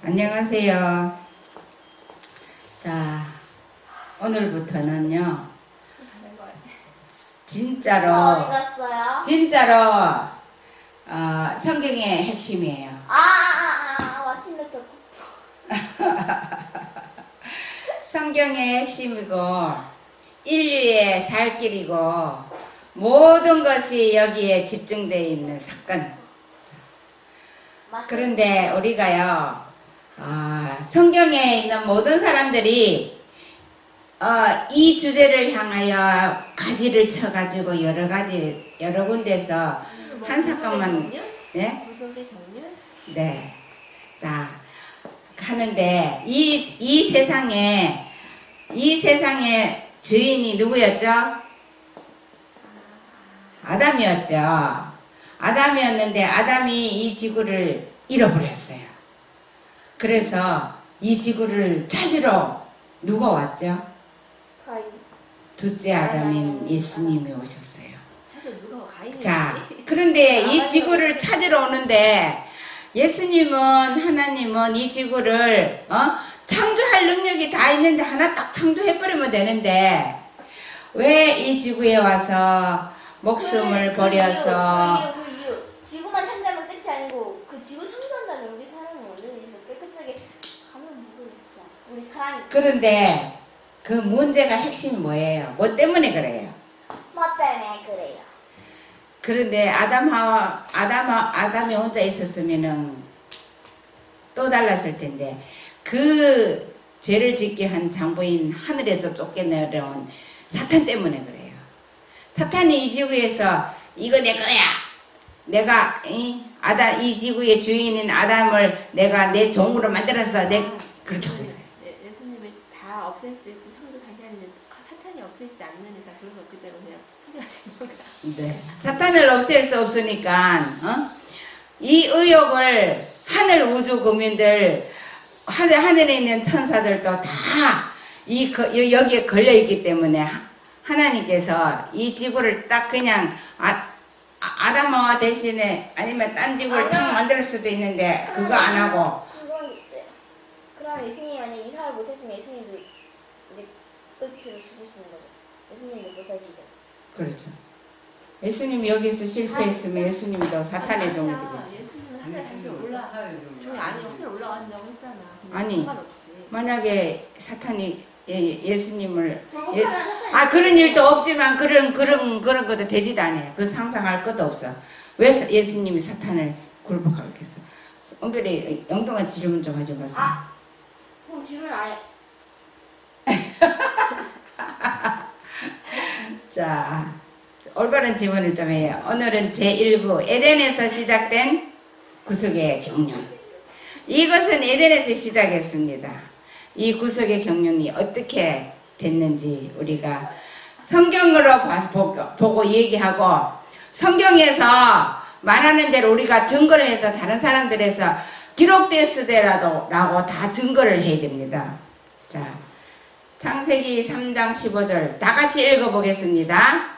안녕하세요. 자, 오늘부터는요, 진짜로, 어디 갔어요? 성경의 핵심이에요. 마침내 성경의 핵심이고, 인류의 살 길이고, 모든 것이 여기에 집중되어 있는 사건. 그런데 우리가요, 성경에 있는 모든 사람들이 이 주제를 향하여 가지를 쳐가지고 여러 군데서 한 사건만, 네? 네. 자, 하는데 이 세상의 주인이 누구였죠? 아담이었죠. 아담이었는데 아담이 이 지구를 잃어버렸어요. 그래서 이 지구를 찾으러 누가 왔죠? 둘째 아담인 예수님이 오셨어요. 자, 그런데 이 지구를 찾으러 오는데 예수님은, 하나님은 이 지구를 창조할 능력이 다 있는데 하나 딱 창조해버리면 되는데 왜 이 지구에 와서 목숨을 버려서 지구만 창조하면 끝이 아니고 그 지구 창조한다면 우리 사람은 어디서 깨끗하게 하면 모르겠어. 우리 사람이. 그런데 그 문제가 핵심이 뭐예요? 뭐 때문에 그래요? 뭐 때문에 그래요? 그런데 아담이 혼자 있었으면은 또 달랐을 텐데 그 죄를 짓게 한 장부인 하늘에서 쫓겨내려온 사탄 때문에 그래요. 사탄이 이 지구에서 이거 내 거야. 내가 이 지구의 주인인 아담을 내가 내 종으로 만들어서 그렇게 하고 있어요. 예수님이 다 없앨 수 있고 성도 다시 하는데 사탄이 없애지 않는 이상 그래서 그대로 그냥 포기하신 겁니다. 네. 사탄을 없앨 수 없으니까 이 의욕을 하늘 우주 국민들 하늘에 있는 천사들도 다 여기에 걸려 있기 때문에 하나님께서 이 지구를 딱 그냥 아담아와 대신에 아니면 딴 지구를 딱 만들 수도 있는데 그거 안 하고 그런 게 있어요. 그럼 예수님이 만약 이사를 못했으면 예수님도 이제 끝으로 죽으시는 거죠. 예수님도 못 사시죠. 그렇죠. 예수님이 여기서 실패했으면 예수님도 사탄의 종이 되겠죠. 예수님은 하늘 다시 종이 아니라 하늘 올라간다고 했잖아. 아니, 상관없이. 만약에 사탄이 예수님을 그런 일도 없지만 그런 것도 되지도 않아요. 그 상상할 것도 없어. 왜 예수님이 사탄을 굴복하겠어? 엄별히 영동한 질문 좀 하지 마세요. 그럼 질문 안 해. 자, 올바른 질문을 좀 해요. 오늘은 제1부 에덴에서 시작된 구속의 경륜. 이것은 에덴에서 시작했습니다. 이 구속의 경륜이 어떻게 됐는지 우리가 성경으로 보고 얘기하고 성경에서 말하는 대로 우리가 증거를 해서 다른 사람들에서 기록됐으더라도 라고 다 증거를 해야 됩니다. 자, 창세기 3장 15절 다 같이 읽어보겠습니다.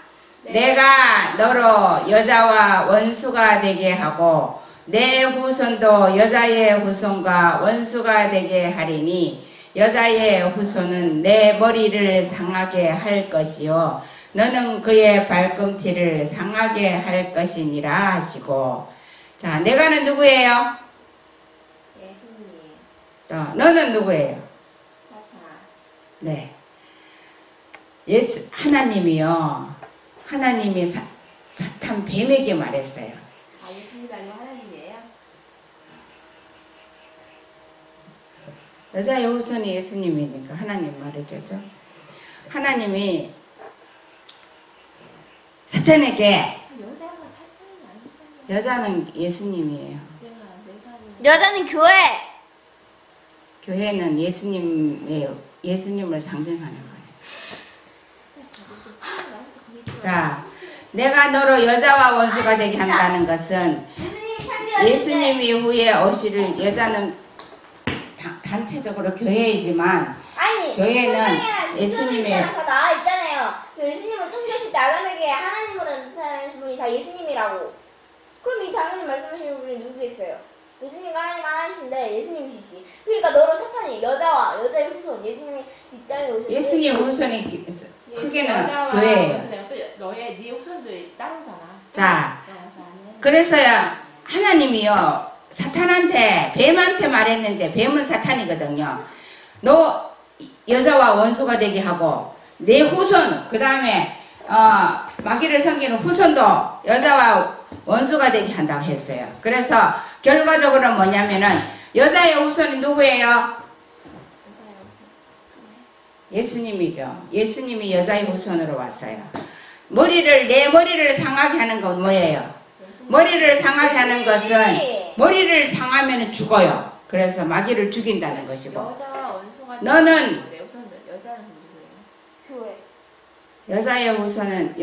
네. 내가 너로 여자와 원수가 되게 하고 내 후손도 여자의 후손과 원수가 되게 하리니 여자의 후손은 내 머리를 상하게 할 것이요 너는 그의 발꿈치를 상하게 할 것이니라 하시고. 자, 내가는 누구예요? 예수님이에요. 너는 누구예요? 사탄. 네. 하나님이요. 하나님이 사탄 뱀에게 말했어요. 예수님이 아니고 하나님이에요? 여자의 후손이 예수님이니까 하나님 말했겠죠. 하나님이 사탄에게 여자가 사탄이 아니잖아요. 여자는 예수님이에요. 여자는 교회. 교회는 예수님을 상징하는 거예요. 자, 내가 너로 여자와 원수가 되게 한다는 것은 예수님 이후에 오실 여자는 단체적으로 교회이지만 교회는 예수님의 다 나와 있잖아요. 예수님은 창조하실 때 아담에게 하나님으로 나타나는 분이 다 예수님이라고. 그럼 이 장로님 말씀하시는 분이 누구겠어요? 예수님과 하나님 하나이신데 예수님이시지. 여자의 후손 예수님이 이 땅에 오셨어요. 예수님 후손이 크게는 여자와 교회예요. 원수는 또 너의 네 후손도 따로잖아. 자, 여자는. 그래서야 하나님이요 사탄한테 뱀한테 말했는데 뱀은 사탄이거든요. 너 여자와 원수가 되게 하고 내 후손 그 다음에 마귀를 섬기는 후손도 여자와 원수가 되게 한다고 했어요. 그래서 결과적으로 뭐냐면은 여자의 후손이 누구예요? 여자의 후손. 예수님이죠. 예수님이 여자의 후손으로 왔어요. 내 머리를 상하게 하는 건 뭐예요? 머리를 상하게 하는 것은 머리를 상하면 죽어요. 그래서 마귀를 죽인다는 것이고 여자와 원수가 너는 내 후손 여자는 누구예요? 교회. 여자의 후손은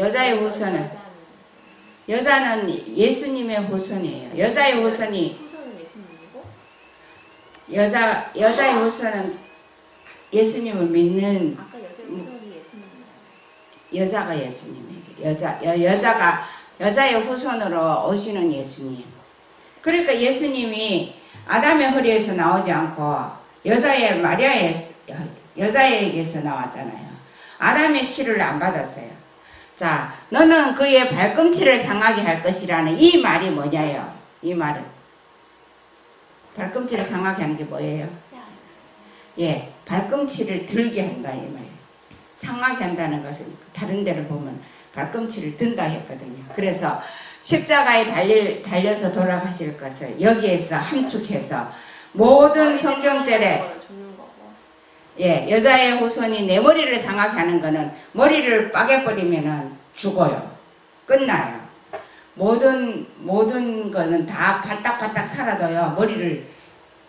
여자는 예수님의 후손이에요. 여자의 후손이 후손은 예수님이고 여자의 후손은 예수님을 믿는 아까 여자의 후손이 예수님이야. 여자가 예수님이에요. 여자의 후손으로 오시는 예수님. 그러니까 예수님이 아담의 허리에서 나오지 않고 여자에게서 나왔잖아요. 아담의 씨를 안 받았어요. 자, 너는 그의 발꿈치를 상하게 할 것이라는 이 말이 뭐냐요? 이 말은 발꿈치를 상하게 하는 게 뭐예요? 예, 발꿈치를 들게 한다 이 말이에요. 상하게 한다는 것은 다른 데를 보면 발꿈치를 든다 했거든요. 그래서 십자가에 달려서 돌아가실 것을 여기에서 함축해서 모든 성경절에 예, 여자의 후손이 내 머리를 상하게 하는 거는 머리를 빠개버리면은 죽어요. 끝나요. 모든 거는 다 발딱발딱 살아도요.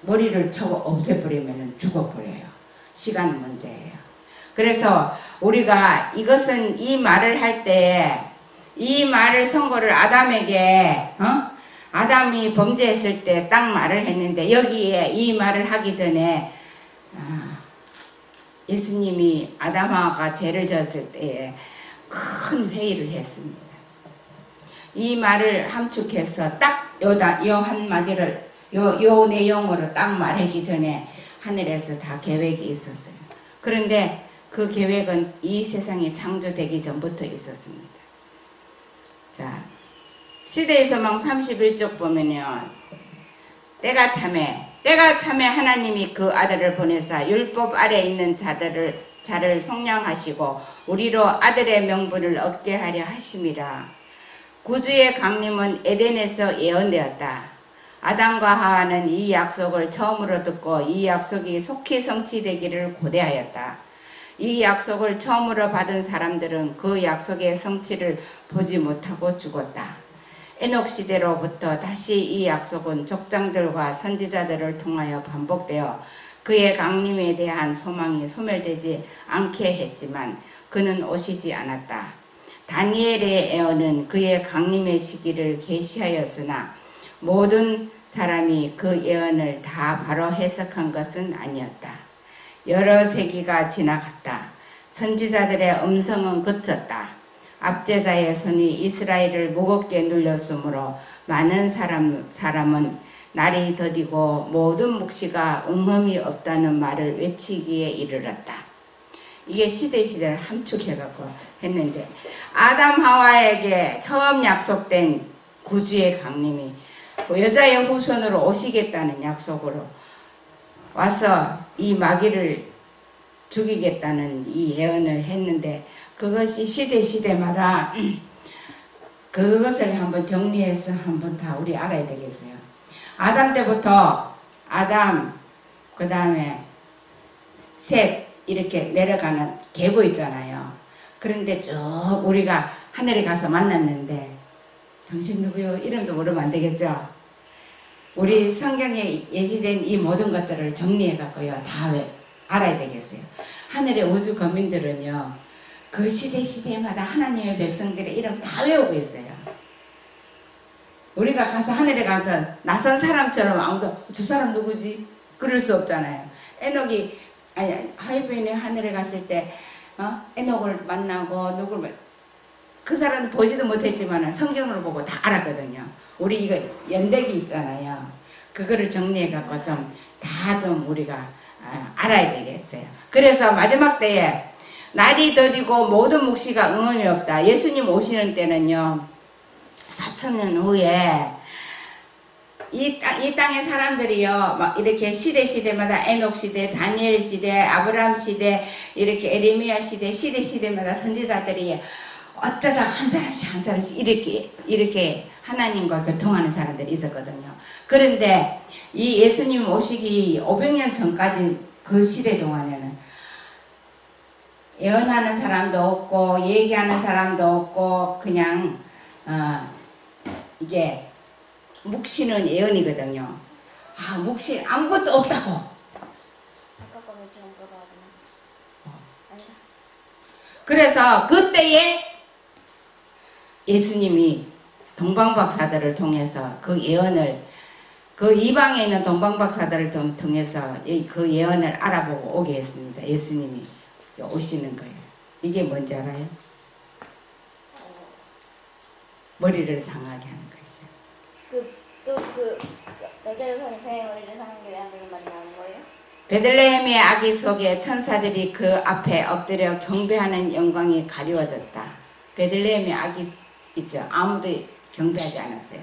머리를 쳐고 없애버리면은 죽어버려요. 시간 문제예요. 그래서 우리가 이 말을 할 때 이 말을 선고를 아담에게 아담이 범죄했을 때 딱 말을 했는데 여기에 이 말을 하기 전에 예수님이 아담하가 죄를 졌을 때에 큰 회의를 했습니다. 이 말을 함축해서 딱 요 한마디를 요 내용으로 딱 말하기 전에 하늘에서 다 계획이 있었어요. 그런데 그 계획은 이 세상이 창조되기 전부터 있었습니다. 자, 시대의 소망 31쪽 보면요. 때가 참에 하나님이 그 아들을 보내사 율법 아래 있는 자를 속량하시고 우리로 아들의 명분을 얻게 하려 하심이라. 구주의 강림은 에덴에서 예언되었다. 아담과 하와는 이 약속을 처음으로 듣고 이 약속이 속히 성취되기를 고대하였다. 이 약속을 처음으로 받은 사람들은 그 약속의 성취를 보지 못하고 죽었다. 에녹 시대로부터 다시 이 약속은 족장들과 선지자들을 통하여 반복되어 그의 강림에 대한 소망이 소멸되지 않게 했지만 그는 오시지 않았다. 다니엘의 예언은 그의 강림의 시기를 계시하였으나 모든 사람이 그 예언을 다 바로 해석한 것은 아니었다. 여러 세기가 지나갔다. 선지자들의 음성은 그쳤다. 압제자의 손이 이스라엘을 무겁게 눌렸으므로 많은 사람은 날이 더디고 모든 묵시가 응음이 없다는 말을 외치기에 이르렀다. 이게 시대를 함축해갖고 했는데 아담 하와에게 처음 약속된 구주의 강림이 여자의 후손으로 오시겠다는 약속으로 와서 이 마귀를 죽이겠다는 이 예언을 했는데 그것이 시대마다 그것을 한번 정리해서 한번 다 우리 알아야 되겠어요. 아담 때부터 아담 그 다음에 셋 이렇게 내려가는 계보 있잖아요. 그런데 쭉 우리가 하늘에 가서 만났는데 당신 누구요? 이름도 모르면 안 되겠죠? 우리 성경에 예시된 이 모든 것들을 정리해 갖고요 다 알아야 되겠어요. 하늘의 우주 거민들은요 그 시대마다 하나님의 백성들의 이름 다 외우고 있어요. 우리가 가서 하늘에 가서 낯선 사람처럼 아무도 저 사람 누구지? 그럴 수 없잖아요. 하이브인이 하늘에 갔을 때 에녹을 만나고 그 사람은 보지도 못했지만 성경으로 보고 다 알았거든요. 우리 이거 연대기 있잖아요. 그거를 정리해 갖고 좀 우리가 알아야 되겠어요. 그래서 마지막 때에 날이 더디고 모든 묵시가 응원이 없다. 예수님 오시는 때는요, 4,000년 후에 이 땅의 사람들이요, 막 이렇게 시대마다 에녹 시대, 다니엘 시대, 아브라함 시대, 이렇게 에레미야 시대, 시대마다 선지자들이 어쩌다 한 사람씩 이렇게 하나님과 교통하는 사람들이 있었거든요. 그런데 이 예수님 오시기 500년 전까지 그 시대 동안에는 예언하는 사람도 없고 얘기하는 사람도 없고 그냥 이게 묵시는 예언이거든요. 묵시 아무것도 없다고. 아까 거는 지금 물어봐야 아니다. 그래서 그때에 예수님이 동방박사들을 통해서 그 예언을, 그 이방에 있는 동방박사들을 통해서 그 예언을 알아보고 오게 했습니다. 예수님이 오시는 거예요. 이게 뭔지 알아요? 머리를 상하게 하는 것이요. 그 여자 여사님 배에 머리를 상한 게 왜 안 되는 말이 나오는 거예요? 베들레헴의 아기 속에 천사들이 그 앞에 엎드려 경배하는 영광이 가리워졌다. 베들레헴의 아기 있죠. 아무도 경배하지 않았어요.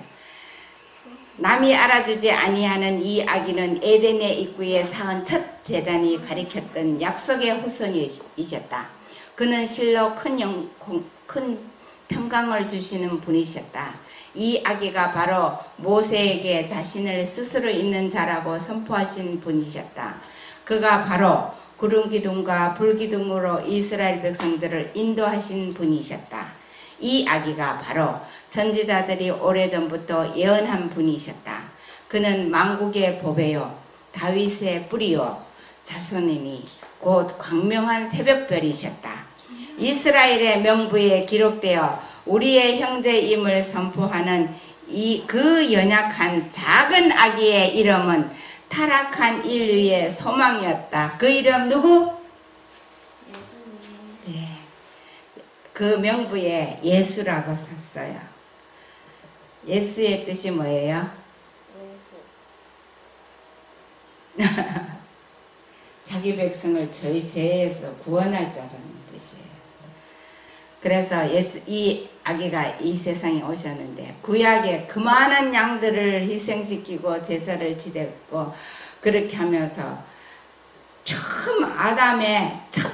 남이 알아주지 아니하는 이 아기는 에덴의 입구에 쌓은 첫 제단이 가리켰던 약속의 후손이셨다. 그는 실로 큰 평강을 주시는 분이셨다. 이 아기가 바로 모세에게 자신을 스스로 있는 자라고 선포하신 분이셨다. 그가 바로 구름 기둥과 불 기둥으로 이스라엘 백성들을 인도하신 분이셨다. 이 아기가 바로 선지자들이 오래전부터 예언한 분이셨다. 그는 만국의 보배요 다윗의 뿌리요 자손이니 곧 광명한 새벽별이셨다. 이스라엘의 명부에 기록되어 우리의 형제임을 선포하는 그 연약한 작은 아기의 이름은 타락한 인류의 소망이었다. 그 이름 누구? 네. 그 명부에 예수라고 썼어요. 예수의 뜻이 뭐예요? 자기 백성을 저희 죄에서 구원할 자라는 뜻이에요. 그래서 이 아기가 이 세상에 오셨는데 구약에 그 많은 양들을 희생시키고 제사를 지냈고 그렇게 하면서 처음 아담의 첫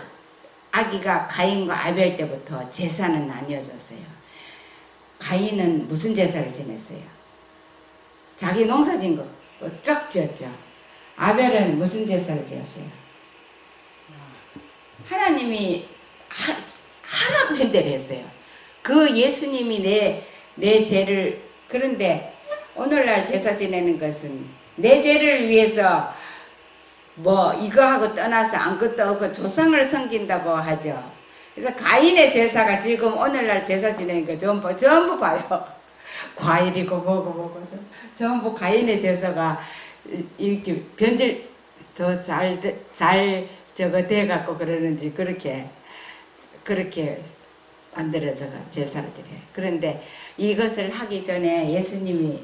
아기가 가인과 아벨 때부터 제사는 나뉘어졌어요. 가인은 무슨 제사를 지냈어요? 자기 농사진 거 쫙 지었죠. 아벨은 무슨 제사를 지었어요? 하나님이 하라고 현대를 했어요. 그 예수님이 내 죄를, 그런데 오늘날 제사 지내는 것은 내 죄를 위해서 뭐 이거하고 떠나서 아무것도 없고 조상을 섬긴다고 하죠. 그래서 가인의 제사가 지금 오늘날 제사 지내는 거 전부 봐요. 과일이고 뭐고 전부 가인의 제사가 이렇게 변질 더 잘 저거 돼갖고 그러는지 그렇게 만들어서 제사를 드려요. 그런데 이것을 하기 전에 예수님이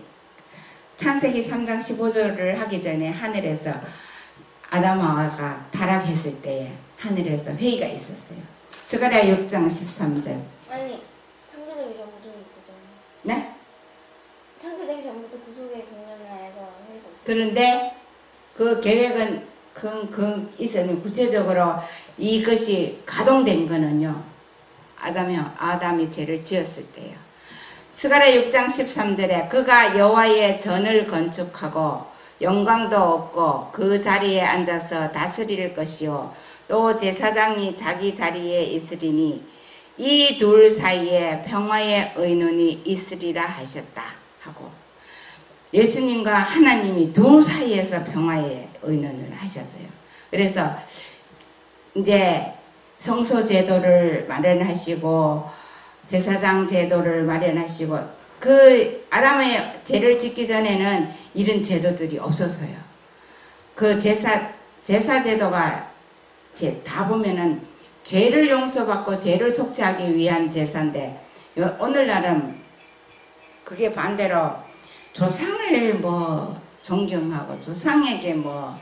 창세기 3장 15절을 하기 전에 하늘에서 아담하와가 타락했을 때에 하늘에서 회의가 있었어요. 스가랴 6장 13절. 아니, 창조되기 전부터 있었잖아요. 네? 창조되기 전부터 구속의 공연에서 회의가 있었어요. 그런데 그 계획은 있었는데 구체적으로 이것이 가동된 거는요. 아담이 죄를 지었을 때예요. 스가랴 6장 13절에 그가 여호와의 전을 건축하고 영광도 없고 그 자리에 앉아서 다스릴 것이요 또 제사장이 자기 자리에 있으리니 이 둘 사이에 평화의 의논이 있으리라 하셨다 하고 예수님과 하나님이 둘 사이에서 평화의 의논을 하셨어요. 그래서 이제 성소 제도를 마련하시고 제사장 제도를 마련하시고 그 아담의 죄를 짓기 전에는 이런 제도들이 없었어요. 그 제사 제도가 다 보면은 죄를 용서받고 죄를 속죄하기 위한 제사인데 오늘날은 그게 반대로 조상을 뭐 존경하고 조상에게 뭐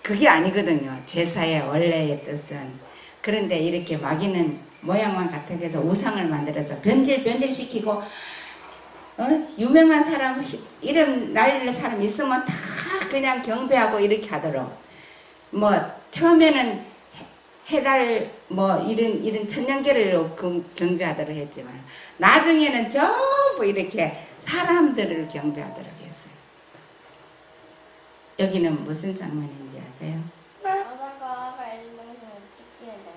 그게 아니거든요. 제사의 원래의 뜻은. 그런데 이렇게 마귀는 모양만 같아 해서 우상을 만들어서 변질시키고 유명한 사람 이름 날릴 사람 있으면 다 그냥 경배하고 이렇게 하도록 뭐 처음에는 해달 뭐 이런 천년계를 경배하도록 했지만 나중에는 전부 이렇게 사람들을 경배하도록 했어요. 여기는 무슨 장면인지 아세요? 아담과 에덴 동산에서 쫓기는 장면.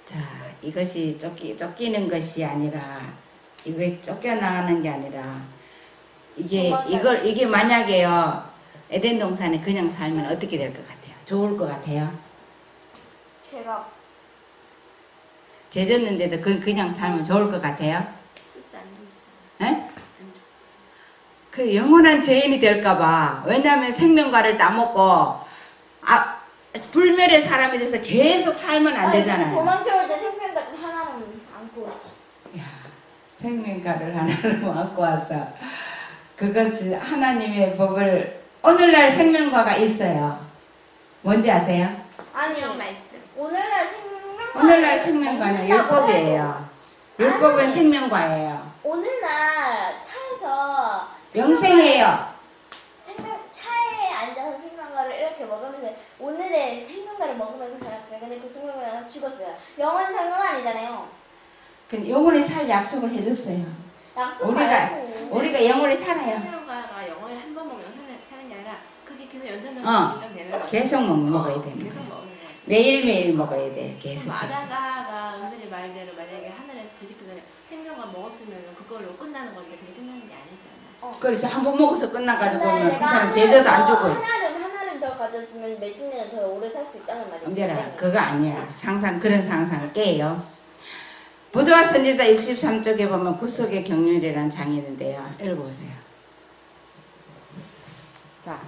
자, 이것이 쫓기는 것이 아니라 이게 쫓겨나가는 게 아니라 이게 만약에요 에덴 동산에 그냥 살면 어떻게 될 것 같아요? 좋을 것 같아요? 제가 죄졌는데도 그냥 살면 좋을 것 같아요? 뜻도 안 좋잖아. 에? 그 영원한 죄인이 될까봐. 왜냐하면 생명과를 따먹고 불멸의 사람이 돼서 계속 살면 안 되잖아요. 도망쳐올 때 생명과 좀 하나는 안고 오지. 야, 생명과를 하나로 안고 와서 그것을 하나님의 법을 오늘날 생명과가 있어요. 뭔지 아세요? 아니요. 말씀. 오늘날 오늘날 생명과는 율법이에요. 율법은 생명과예요. 오늘날 차에서 영생이에요. 차에 앉아서 생명과를 이렇게 먹으면서 오늘의 생명과를 먹으면서 살았어요. 근데 교통사고에 나서 죽었어요. 영원 사는 건 아니잖아요. 그 영원히 살 약속을 해줬어요. 약속 말고. 우리가 영원히 살아요. 생명과가 영어를 한 번 먹으면 사는 게 아니라 그게 계속 연장되는 거예요. 계속 먹어야 되는 계속 거예요. 먹는 거예요. 매일매일 먹어야 돼. 계속. 아다가 은별이 말대로 만약에 하늘에서 지지기 전에 생명과 먹었으면 그걸로 끝나는 건데 그게 끝나는 게 아니잖아. 그래서 한 번 먹어서 끝나가지고 근데 보면 그 내가 사람 제자도 안 죽어요. 하나를 더 가졌으면 몇십 년을 더 오래 살 수 있다는 말이지. 은별아, 그거 아니야. 그런 상상을 깨요. 부조와 선지자 63쪽에 보면 구속의 경륜이라는 장이 있는데요. 읽어보세요. 자,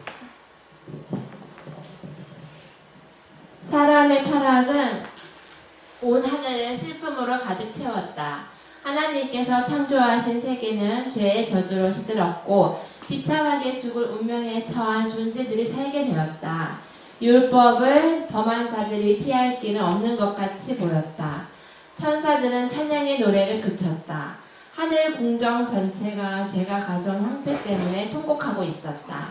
사람의 타락은 온 하늘을 슬픔으로 가득 채웠다. 하나님께서 창조하신 세계는 죄의 저주로 시들었고 비참하게 죽을 운명에 처한 존재들이 살게 되었다. 율법을 범한 자들이 피할 길은 없는 것 같이 보였다. 천사들은 찬양의 노래를 그쳤다. 하늘 궁정 전체가 죄가 가져온 황폐 때문에 통곡하고 있었다.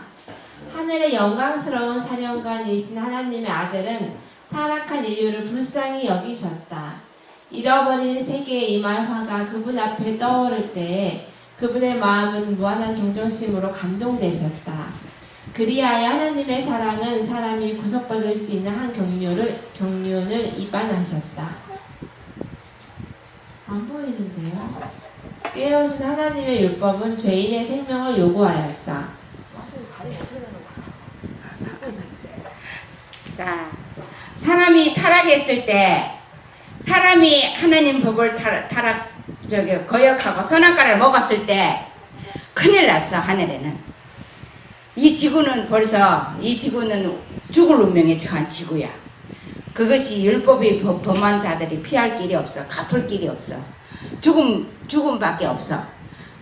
하늘의 영광스러운 사령관이신 하나님의 아들은 타락한 인류를 불쌍히 여기셨다. 잃어버린 세계에 임할 화가 그분 앞에 떠오를 때에 그분의 마음은 무한한 동정심으로 감동되셨다. 그리하여 하나님의 사랑은 사람이 구속받을 수 있는 한 경륜을 입안하셨다. 안 보이는데요? 깨어진 하나님의 율법은 죄인의 생명을 요구하였다. 자, 사람이 타락했을 때 사람이 하나님 법을 거역하고 선악과를 먹었을 때 큰일 났어. 하늘에는 이 지구는 죽을 운명에 처한 지구야. 그것이 율법이 범한 자들이 피할 길이 없어. 갚을 길이 없어. 죽음밖에 없어.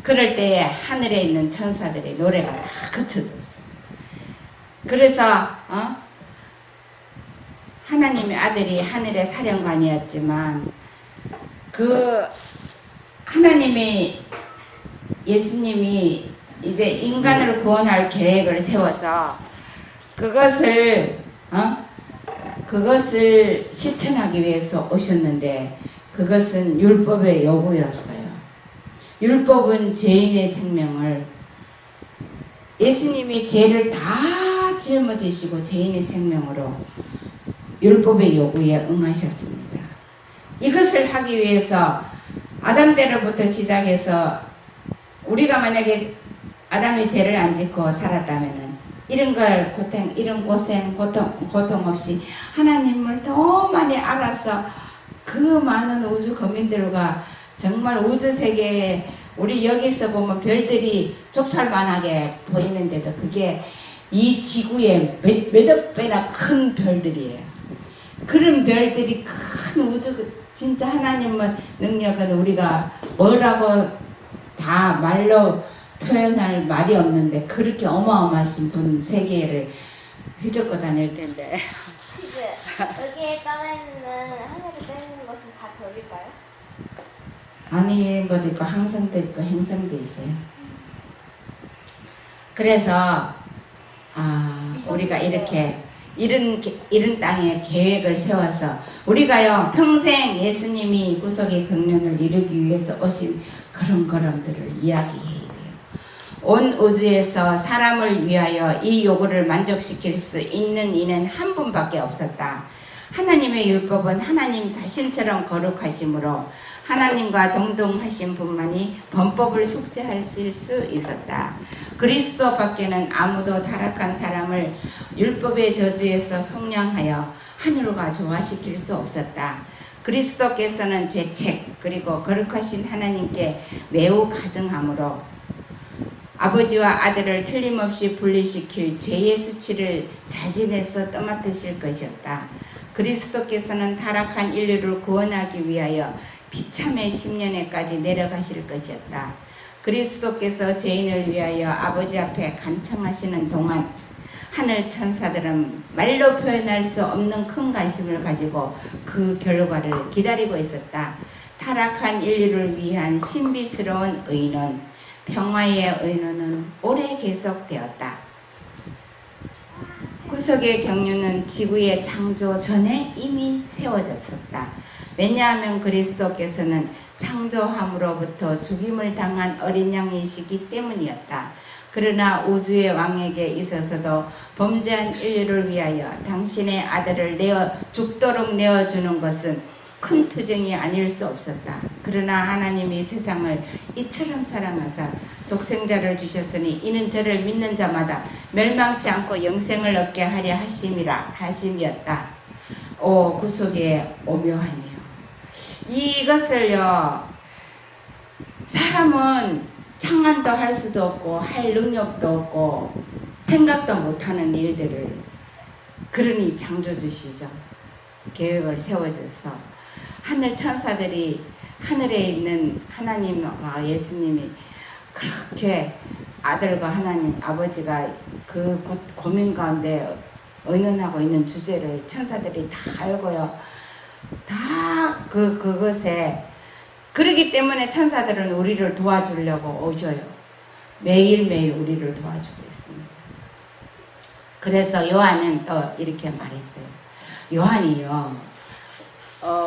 그럴 때에 하늘에 있는 천사들의 노래가 다 그쳐졌어. 그래서 하나님의 아들이 하늘의 사령관이었지만 그 하나님이 예수님이 이제 인간을 구원할 계획을 세워서 그것을 실천하기 위해서 오셨는데 그것은 율법의 요구였어요. 율법은 죄인의 생명을 예수님이 죄를 다 짊어지시고 죄인의 생명으로 율법의 요구에 응하셨습니다. 이것을 하기 위해서 아담 때로부터 시작해서 우리가 만약에 아담이 죄를 안 짓고 살았다면은 이런 고통 없이 하나님을 더 많이 알아서 그 많은 우주 거민들과 정말 우주 세계에 우리 여기서 보면 별들이 좁쌀만하게 보이는데도 그게 이 지구의 몇억 배나 큰 별들이에요. 그런 별들이 큰 우주 진짜 하나님의 능력은 우리가 뭐라고 다 말로 표현할 말이 없는데 그렇게 어마어마하신 분 세계를 휘젓고 다닐 텐데. 퀴즈. 여기에 떠 있는 하늘에 떠 있는 것은 다 별일까요? 아닌 것도 있고 항성도 있고 행성도 있어요. 그래서 우리가 이렇게 이런 땅에 계획을 세워서 우리가요 평생 예수님이 구속의 경륜을 이루기 위해서 오신 그런 걸음들을 이야기해야 돼요. 온 우주에서 사람을 위하여 이 요구를 만족시킬 수 있는 이는 한 분밖에 없었다. 하나님의 율법은 하나님 자신처럼 거룩하심으로 하나님과 동등하신 분만이 범법을 숙지하실 수 있었다. 그리스도 밖에는 아무도 타락한 사람을 율법의 저주에서 속량하여 하늘과 조화시킬 수 없었다. 그리스도께서는 죄책 그리고 거룩하신 하나님께 매우 가증하므로 아버지와 아들을 틀림없이 분리시킬 죄의 수치를 자진해서 떠맡으실 것이었다. 그리스도께서는 타락한 인류를 구원하기 위하여 비참의 10년에까지 내려가실 것이었다. 그리스도께서 죄인을 위하여 아버지 앞에 간청하시는 동안 하늘 천사들은 말로 표현할 수 없는 큰 관심을 가지고 그 결과를 기다리고 있었다. 타락한 인류를 위한 신비스러운 의논, 평화의 의논은 오래 계속되었다. 구속의 경륜은 지구의 창조 전에 이미 세워졌었다. 왜냐하면 그리스도께서는 창조함으로부터 죽임을 당한 어린 양이시기 때문이었다. 그러나 우주의 왕에게 있어서도 범죄한 인류를 위하여 당신의 아들을 죽도록 내어주는 것은 큰 투쟁이 아닐 수 없었다. 그러나 하나님이 세상을 이처럼 사랑하사 독생자를 주셨으니 이는 저를 믿는 자마다 멸망치 않고 영생을 얻게 하려 하심이었다. 오 구속의 오묘하니요. 이것을요 사람은 창안도 할 수도 없고 할 능력도 없고 생각도 못하는 일들을 그러니 창조주시죠. 계획을 세워줘서 하늘 천사들이 하늘에 있는 하나님과 예수님이 그렇게 아들과 하나님 아버지가 그 고민 가운데 의논하고 있는 주제를 천사들이 다 알고요. 다 그것에 그러기 때문에 천사들은 우리를 도와주려고 오셔요. 매일매일 우리를 도와주고 있습니다. 그래서 요한은 또 이렇게 말했어요. 요한이요.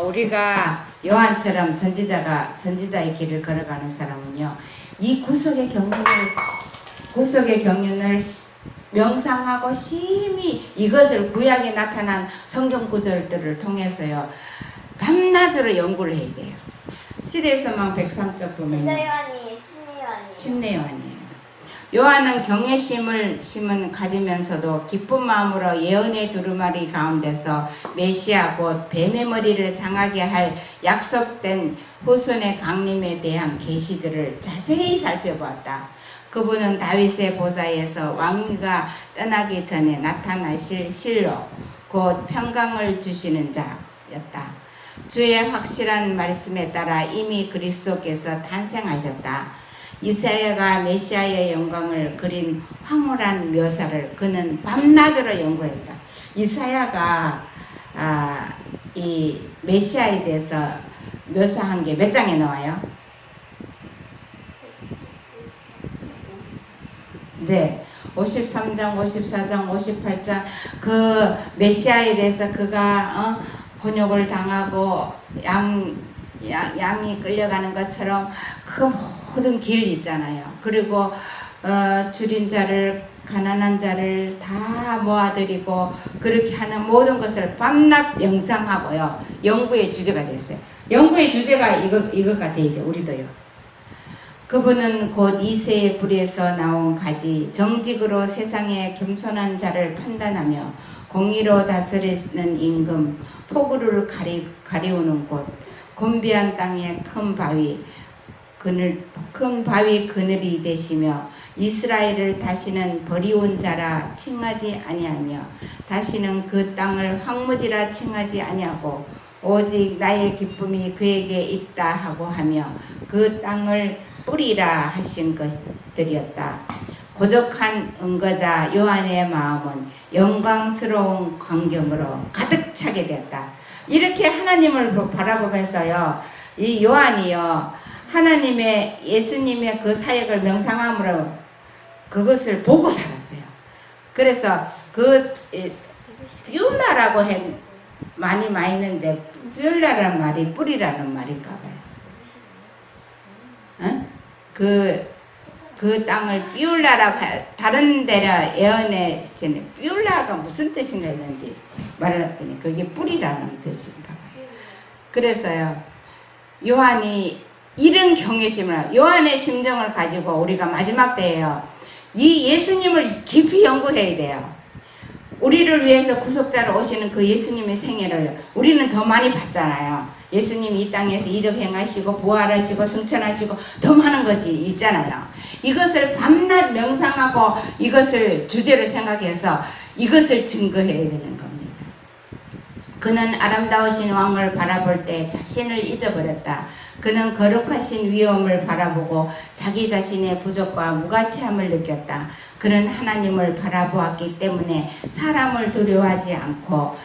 우리가 요한처럼 선지자의 길을 걸어가는 사람은요. 이 구속의 경륜을 명상하고 심히 이것을 구약에 나타난 성경 구절들을 통해서요. 밤낮으로 연구를 해야 돼요. 시대소망 103쪽 보면 진짜 요한이 침례 요한이에요. 요한은 경외심을 가지면서도 기쁜 마음으로 예언의 두루마리 가운데서 메시아 곧 뱀의 머리를 상하게 할 약속된 후손의 강림에 대한 계시들을 자세히 살펴보았다. 그분은 다윗의 보좌에서 왕위가 떠나기 전에 나타나실 실로 곧 평강을 주시는 자였다. 주의 확실한 말씀에 따라 이미 그리스도께서 탄생하셨다. 이사야가 메시아의 영광을 그린 황홀한 묘사를 그는 밤낮으로 연구했다. 이사야가 이 메시아에 대해서 묘사한 게 몇 장에 나와요? 네. 53장, 54장, 58장 그 메시아에 대해서 그가 곤욕을 당하고 양이 끌려가는 것처럼 그 모든 길 있잖아요. 그리고 줄인 자를 가난한 자를 다 모아들이고 그렇게 하는 모든 것을 밤낮 명상하고요. 연구의 주제가 됐어요. 연구의 주제가 이거가 돼야 돼. 우리도요. 그분은 곧 이새의 불에서 나온 가지 정직으로 세상의 겸손한 자를 판단하며 공의로 다스리는 임금 폭우를 가리우는 곳 곤비한 땅의 큰 바위 그늘이 되시며 이스라엘을 다시는 버리온 자라 칭하지 아니하며 다시는 그 땅을 황무지라 칭하지 아니하고 오직 나의 기쁨이 그에게 있다 하고 하며 그 땅을 뿌리라 하신 것들이었다. 고적한 은거자 요한의 마음은 영광스러운 광경으로 가득 차게 되었다. 이렇게 하나님을 바라보면서요, 이 요한이요, 하나님의 예수님의 그 사역을 명상함으로 그것을 보고 살았어요. 그래서 그 뷰라라고 많이 있는데 뷰라라는 말이 뿌리라는 말인가 봐요. 어? 그 땅을 뷰라라고 다른 데라 예언에 뷰라가 무슨 뜻인가 했는데 말을 했더니 그게 뿌리라는 뜻인가 봐요. 그래서요, 요한이 이런 경외심을, 요한의 심정을 가지고 우리가 마지막 때에요, 이 예수님을 깊이 연구해야 돼요. 우리를 위해서 구속자로 오시는 그 예수님의 생애를 우리는 더 많이 봤잖아요. 예수님이 이 땅에서 이적 행하시고 부활하시고 승천하시고 더 많은 것이 있잖아요. 이것을 밤낮 명상하고 이것을 주제로 생각해서 이것을 증거해야 되는 겁니다. 그는 아름다우신 왕을 바라볼 때 자신을 잊어버렸다. 그는 거룩하신 위엄을 바라보고 자기 자신의 부족과 무가치함을 느꼈다. 그는 하나님을 바라보았기 때문에 사람을 두려워하지 않고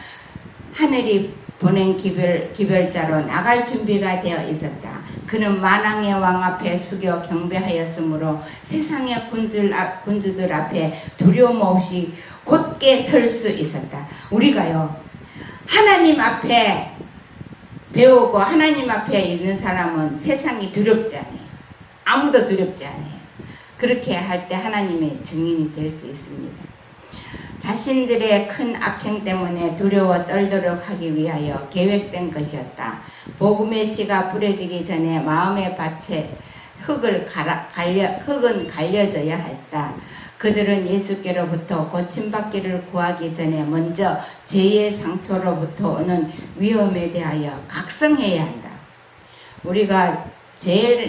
하늘이 보낸 기별자로 나갈 준비가 되어 있었다. 그는 만왕의 왕 앞에 숙여 경배하였으므로 세상의 군주들 앞에 두려움 없이 곧게 설 수 있었다. 우리가요, 하나님 앞에 배우고 하나님 앞에 있는 사람은 세상이 두렵지 않아요. 아무도 두렵지 않아요. 그렇게 할 때 하나님의 증인이 될 수 있습니다. 자신들의 큰 악행 때문에 두려워 떨도록 하기 위하여 계획된 것이었다. 복음의 씨가 뿌려지기 전에 마음의 밭에 흙은 갈려져야 했다. 그들은 예수께로부터 고침받기를 구하기 전에 먼저 죄의 상처로부터 오는 위험에 대하여 각성해야 한다. 우리가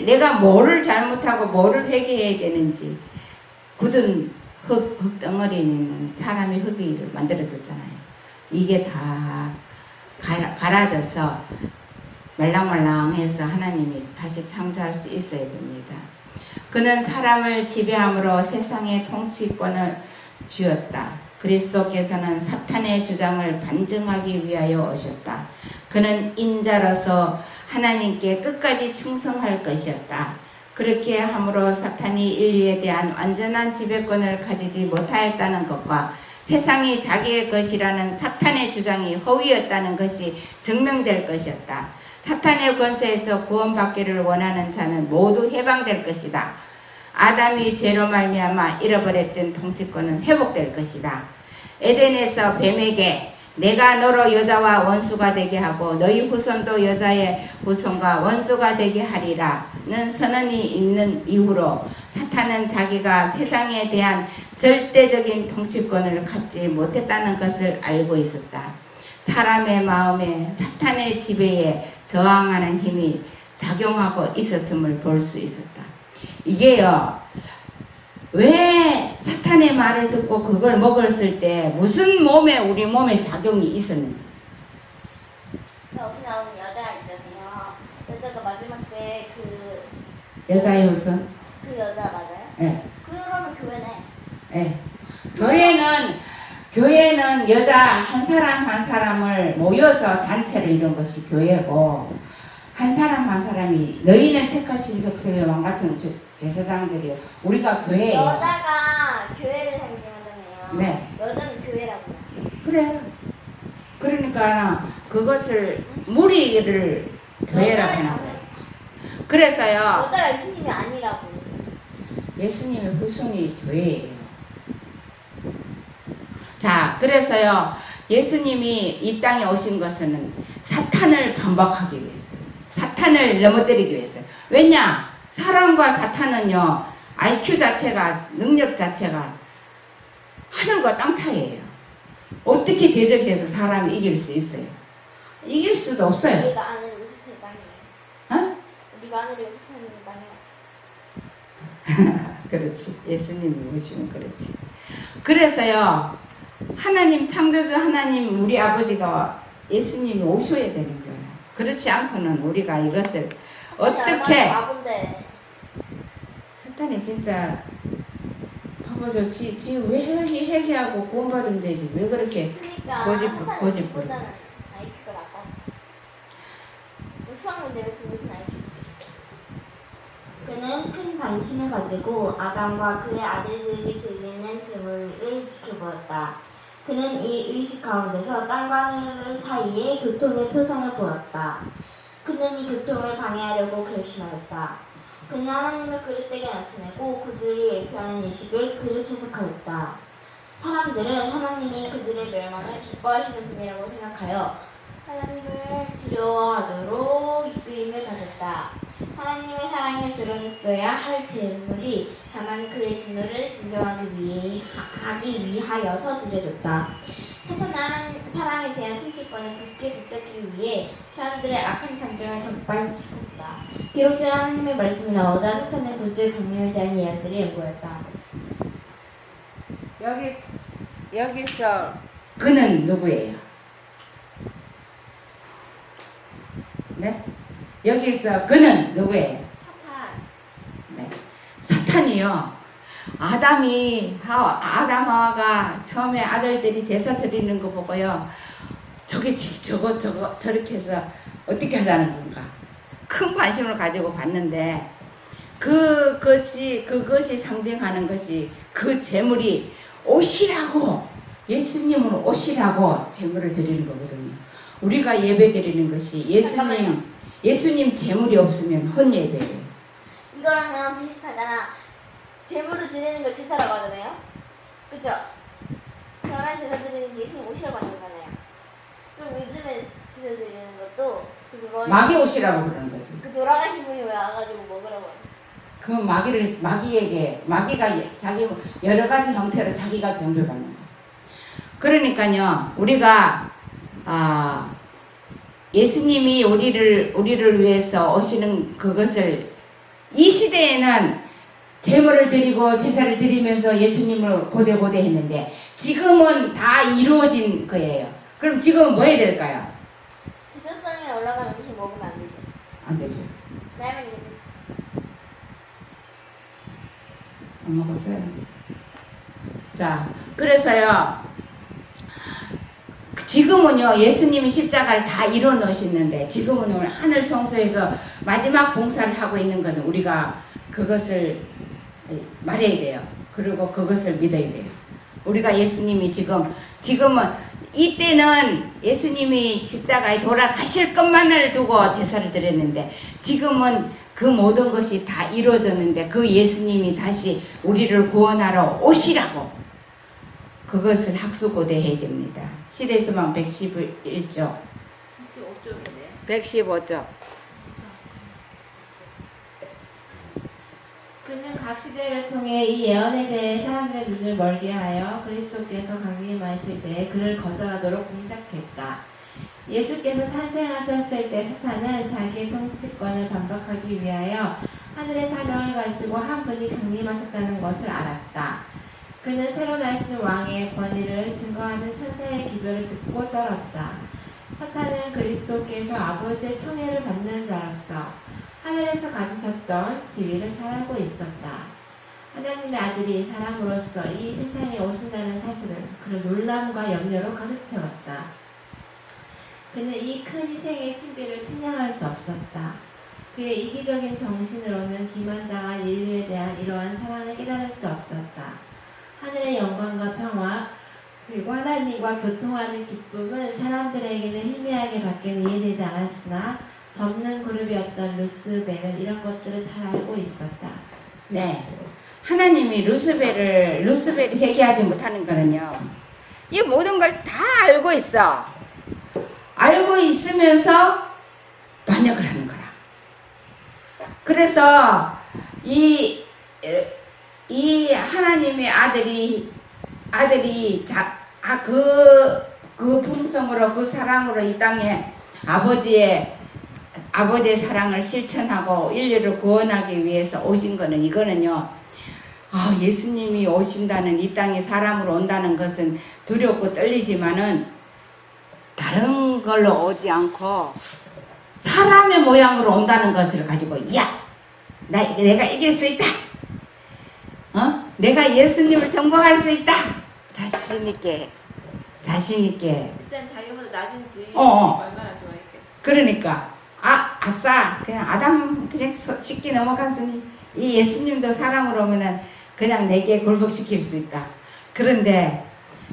내가 뭐를 잘못하고 뭐를 회개해야 되는지, 굳은 흙덩어리는 사람이 흙을 만들어졌잖아요. 이게 다 갈아져서 말랑말랑해서 하나님이 다시 창조할 수 있어야 됩니다. 그는 사람을 지배함으로 세상의 통치권을 쥐었다. 그리스도께서는 사탄의 주장을 반증하기 위하여 오셨다. 그는 인자로서 하나님께 끝까지 충성할 것이었다. 그렇게 함으로 사탄이 인류에 대한 완전한 지배권을 가지지 못하였다는 것과 세상이 자기의 것이라는 사탄의 주장이 허위였다는 것이 증명될 것이었다. 사탄의 권세에서 구원받기를 원하는 자는 모두 해방될 것이다. 아담이 죄로 말미암아 잃어버렸던 통치권은 회복될 것이다. 에덴에서 뱀에게 내가 너로 여자와 원수가 되게 하고 너희 후손도 여자의 후손과 원수가 되게 하리라는 선언이 있는 이후로 사탄은 자기가 세상에 대한 절대적인 통치권을 갖지 못했다는 것을 알고 있었다. 사람의 마음에 사탄의 지배에 저항하는 힘이 작용하고 있었음을 볼 수 있었다. 이게요, 왜 사탄의 말을 듣고 그걸 먹었을 때 무슨 우리 몸에 작용이 있었는지. 여기 나오는 여자 있잖아요. 여자가 마지막 때 여자의 후손? 그 여자 맞아요? 네. 그러면 교회네. 네. 교회는 여자 한 사람 한 사람을 모여서 단체로 이룬 것이 교회고, 한 사람 한 사람이 너희는 택하신 족속의 왕같은 제사장들이요. 우리가 교회예요. 여자가 교회를 상징하잖아요. 네. 여자는 교회라고. 그래. 그러니까 그것을 무리를 교회라고 하는 거예요. 그래서요, 여자가 예수님이 아니라고. 예수님의 후손이 교회예요. 자, 그래서요, 예수님이 이 땅에 오신 것은 사탄을 반박하기 위해서요. 사탄을 넘어뜨리기 위해서요. 왜냐? 사람과 사탄은요, IQ 자체가, 능력 자체가 하늘과 땅 차이예요. 어떻게 대적해서 사람이 이길 수 있어요? 이길 수도 없어요. 우리가 아는 루시트의 땅이에요. 어? 우리가 아는 루시트의 땅이에요. 그렇지. 예수님이 오시면 그렇지. 그래서요, 하나님 창조주 하나님 우리 아버지가 예수님이 오셔야 되는 거예요. 그렇지 않고는 우리가 이것을 어떻게, 바본데. 사탄이 진짜 보죠. 지왜 회개하고 구원받으면 되지. 왜 그렇게 그러니까 고집부려. 보다는 IQ가 낮다. 수학 문제 같은 것은 IQ. 그는 큰 관심을 가지고 아담과 그의 아들들이 드리는 제물을 지켜보았다. 그는 이 의식 가운데서 땅과 하늘 사이에 교통의 표상을 보았다. 그는 이 교통을 방해하려고 결심하였다. 그는 하나님을 그릇되게 나타내고 그들을 예표하는 예식을 그릇 해석하였다. 사람들은 하나님이 그들의 멸망을 기뻐하시는 분이라고 생각하여 하나님을 두려워하도록 이끌림을 받았다. 하나님의 사랑을 드러냈어야 할 제물이 다만 그의 진노를 진정하기 위하여서 드려졌다. 사탄은 사람에 대한 통치권을 굳게 붙잡기 위해 사람들의 악한 감정을 적발시켰다. 기록된 하나님의 말씀이 나오자 사탄은 구주의 강림에 대한 예언들이 연구했다. 여기서 그는 누구예요? 네? 여기서 그는 누구예요? 사탄. 네. 사탄이요. 아담 하와가 처음에 아들들이 제사 드리는 거 보고요. 저거 저렇게 해서 어떻게 하자는 건가? 큰 관심을 가지고 봤는데 그것이 상징하는 것이 그 제물이 옷이라고 예수님은 옷이라고 제물을 드리는 거거든요. 우리가 예배 드리는 것이 예수님 제물이 없으면 헛예배예요. 이거랑은 비슷하잖아. 제물을 드리는 걸 제사라고 하잖아요. 그죠? 그러면 제사 드리는 게 예수님 옷이라고 하는 거잖아요. 그럼 요즘에 제사 드리는 것도 마귀 옷이라고 그러는 거지. 그 돌아가신 분이 와가지고 먹으라고 하죠. 그 마귀가 자기 여러 가지 형태로 자기가 경배받는 거예요. 그러니까요, 우리가 예수님이 우리를 위해서 오시는 그것을 이 시대에는 제물을 드리고 제사를 드리면서 예수님을 고대고대 했는데 지금은 다 이루어진 거예요. 그럼 지금은 뭐 해야 될까요? 지도성에 올라가는 음식 먹으면 안 되죠. 안 되죠. 라면 이거 안 먹었어요. 자, 그래서요. 지금은요, 예수님이 십자가를 다 이뤄 놓으셨는데 지금은 오늘 하늘 성소에서 마지막 봉사를 하고 있는 것은 우리가 그것을 말해야 돼요. 그리고 그것을 믿어야 돼요. 우리가 예수님이 지금은 이때는 예수님이 십자가에 돌아가실 것만을 두고 제사를 드렸는데 지금은 그 모든 것이 다 이루어졌는데 그 예수님이 다시 우리를 구원하러 오시라고 그것을 학수고대해야 됩니다. 시대수만 111조 15쪽인데. 115조. 그는 각 시대를 통해 이 예언에 대해 사람들의 눈을 멀게 하여 그리스도께서 강림하실 때 그를 거절하도록 공작했다. 예수께서 탄생하셨을 때 사탄은 자기의 통치권을 반박하기 위하여 하늘의 사명을 가지고 한 분이 강림하셨다는 것을 알았다. 그는 새로 나시는 왕의 권위를 증거하는 천사의 기별을 듣고 떨었다. 사탄은 그리스도께서 아버지의 총애를 받는 자로서 하늘에서 가지셨던 지위를 잘 알고 있었다. 하나님의 아들이 사람으로서 이 세상에 오신다는 사실은 그를 놀람과 염려로 가득 채웠다. 그는 이 큰 희생의 신비를 측량할 수 없었다. 그의 이기적인 정신으로는 기만당한 인류에 대한 이러한 사랑을 깨달을 수 없었다. 하늘의 영광과 평화, 그리고 하나님과 교통하는 기쁨은 사람들에게는 희미하게 밖에 이해되지 않았으나 덮는 그룹이었던 루스벨은 이런 것들을 잘 알고 있었다. 네. 하나님이 루스벨이 회개하지 못하는 거는요. 이 모든 걸 다 알고 있어. 알고 있으면서 반역을 하는 거라. 그래서 이 하나님의 아들이 그 품성으로 그 사랑으로 이 땅에 아버지의 사랑을 실천하고 인류를 구원하기 위해서 오신 거는 이거는요. 예수님이 오신다는 이 땅에 사람으로 온다는 것은 두렵고 떨리지만은 다른 걸로 오지 않고 사람의 모양으로 온다는 것을 가지고 내가 이길 수 있다. 내가 예수님을 정복할 수 있다. 자신 있게. 일단 자기보다 낮은 지위 어. 얼마나 좋아했겠어. 그러니까 아싸 그냥 아담 그냥 쉽게 넘어갔으니 이 예수님도 사람으로 오면은 그냥 내게 굴복시킬 수 있다. 그런데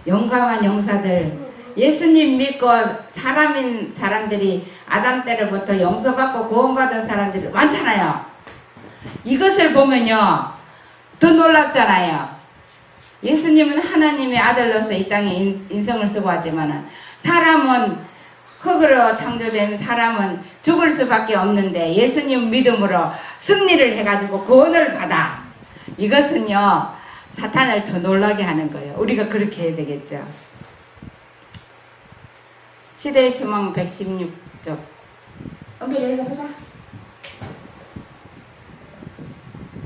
용감한 용사들 예수님 믿고 사람인 사람들이 아담 때로부터 용서받고 구원받은 사람들이 많잖아요. 이것을 보면요 더 놀랍잖아요. 예수님은 하나님의 아들로서 이 땅에 인성을 쓰고 왔지만은 사람은 흙으로 창조된 사람은 죽을 수밖에 없는데 예수님 믿음으로 승리를 해가지고 구원을 받아. 이것은요 사탄을 더 놀라게 하는 거예요. 우리가 그렇게 해야 되겠죠. 시대의 소망 116쪽. 은별이 읽어보자.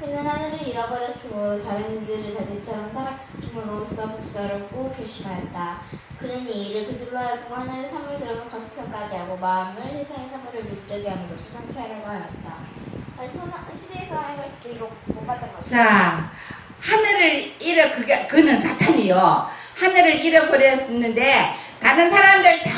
그는 하늘을 잃어버렸으므로 다른 이들을 자기처럼 타락시킴으로써 복수하려고 결심하였다. 그는 이 일을 그들로 하여금 하늘의 사물들과 거스편까지 하고 마음을 세상의 사물을 물들게 함으로써 성취하려고 하였다. 시대에서 하는 것이 이거 못 봤던 거죠. 자, 하늘을 그는 사탄이요. 하늘을 잃어버렸는데 다른 사람들 다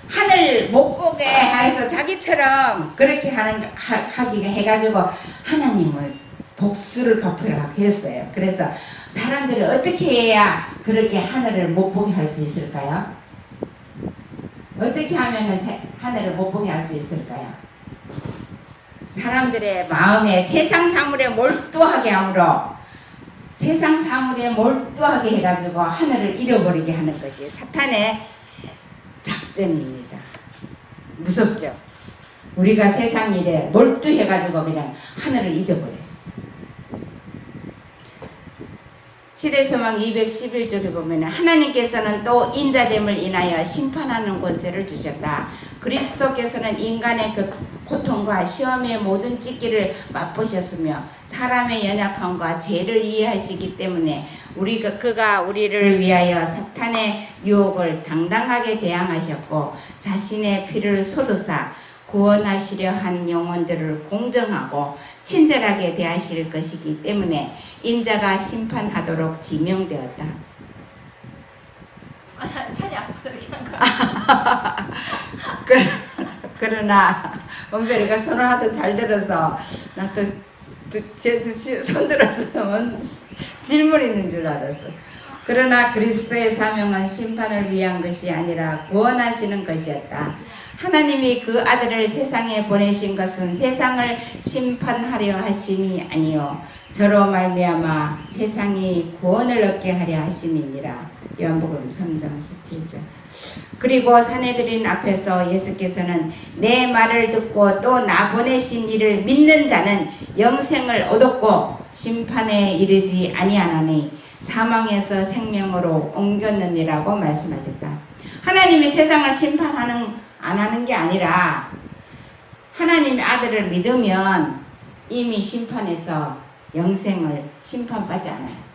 하늘 못 보게 해서 자기처럼 그렇게 하기가 해가지고 하나님을 복수를 갚으라고 했어요. 그래서 사람들이 어떻게 해야 그렇게 하늘을 못 보게 할 수 있을까요? 어떻게 하면 하늘을 못 보게 할 수 있을까요? 사람들의 마음에 세상 사물에 몰두하게 함으로 세상 사물에 몰두하게 해가지고 하늘을 잃어버리게 하는 것이 사탄의 작전입니다. 무섭죠? 우리가 세상 일에 몰두해가지고 그냥 하늘을 잊어버려요. 시대소망 211쪽에 보면 하나님께서는 또 인자됨을 인하여 심판하는 권세를 주셨다. 그리스도께서는 인간의 고통과 시험의 모든 찢기를 맛보셨으며 사람의 연약함과 죄를 이해하시기 때문에 그가 우리를 위하여 사탄의 유혹을 당당하게 대항하셨고 자신의 피를 쏟으사 구원하시려 한 영혼들을 공정하고 친절하게 대하실 것이기 때문에 인자가 심판하도록 지명되었다. 판이 아파서 이렇게 한 거야. 그러나 은별이가 손을 하도 잘 들어서 나 또 손 들어서 질문 있는 줄 알았어. 그러나 그리스도의 사명은 심판을 위한 것이 아니라 구원하시는 것이었다. 하나님이 그 아들을 세상에 보내신 것은 세상을 심판하려 하심이 아니요 저로 말미암아 세상이 구원을 얻게 하려 하심이니라. 요한복음 3장 17절. 그리고 사내들인 앞에서 예수께서는 내 말을 듣고 또 나 보내신 이를 믿는 자는 영생을 얻었고 심판에 이르지 아니하나니 사망에서 생명으로 옮겼느니라고 말씀하셨다. 하나님이 세상을 안 하는 게 아니라 하나님의 아들을 믿으면 이미 심판에서 영생을 심판받지 않아요.